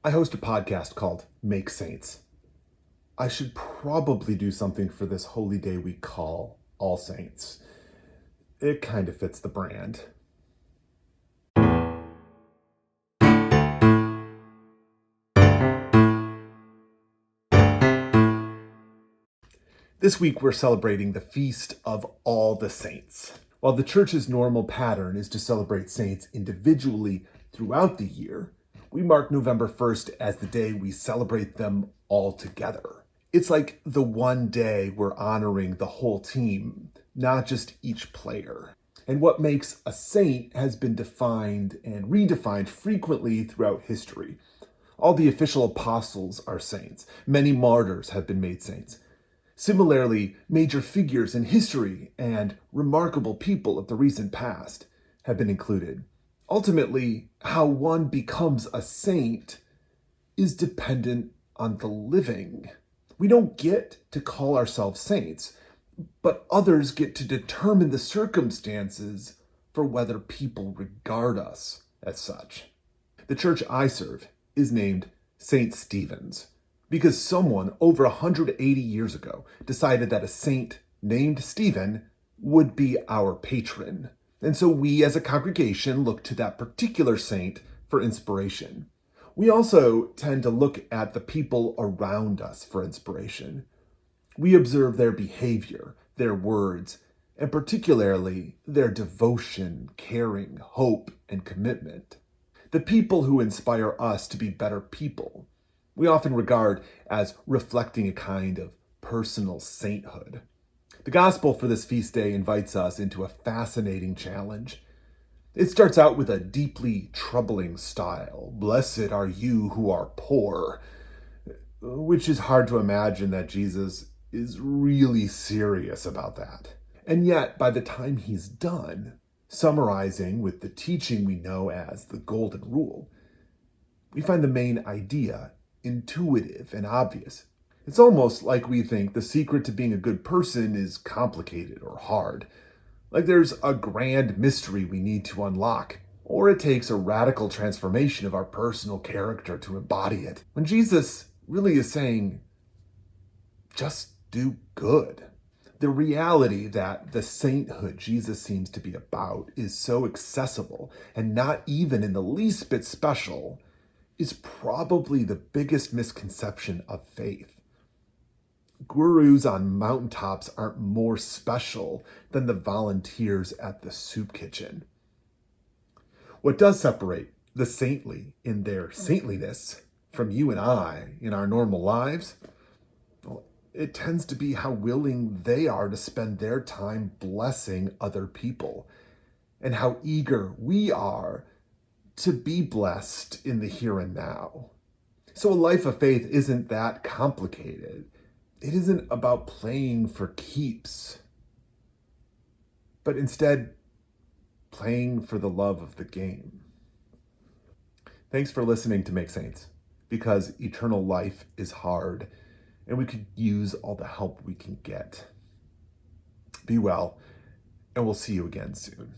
I host a podcast called Make Saints. I should probably do something for this holy day we call All Saints. It kind of fits the brand. This week we're celebrating the Feast of All the Saints. While the Church's normal pattern is to celebrate saints individually throughout the year, we mark November 1st as the day we celebrate them all together. It's like the one day we're honoring the whole team, not just each player. And what makes a saint has been defined and redefined frequently throughout history. All the official apostles are saints. Many martyrs have been made saints. Similarly, major figures in history and remarkable people of the recent past have been included. Ultimately, how one becomes a saint is dependent on the living. We don't get to call ourselves saints, but others get to determine the circumstances for whether people regard us as such. The church I serve is named St. Stephen's because someone over 180 years ago decided that a saint named Stephen would be our patron. And so we as a congregation look to that particular saint for inspiration. We also tend to look at the people around us for inspiration. We observe their behavior, their words, and particularly their devotion, caring, hope, and commitment. The people who inspire us to be better people, we often regard as reflecting a kind of personal sainthood. The gospel for this feast day invites us into a fascinating challenge. It starts out with a deeply troubling style. Blessed are you who are poor, which is hard to imagine that Jesus is really serious about that. And yet, by the time he's done, summarizing with the teaching we know as the Golden Rule, we find the main idea intuitive and obvious. It's almost like we think the secret to being a good person is complicated or hard, like there's a grand mystery we need to unlock, or it takes a radical transformation of our personal character to embody it. When Jesus really is saying, just do good. The reality that the sainthood Jesus seems to be about is so accessible and not even in the least bit special is probably the biggest misconception of faith. Gurus on mountaintops aren't more special than the volunteers at the soup kitchen. What does separate the saintly in their saintliness from you and I in our normal lives? Well, it tends to be how willing they are to spend their time blessing other people and how eager we are to be blessed in the here and now. So a life of faith isn't that complicated. It isn't about playing for keeps, but instead playing for the love of the game. Thanks for listening to Make Saints, because eternal life is hard and we could use all the help we can get. Be well, and we'll see you again soon.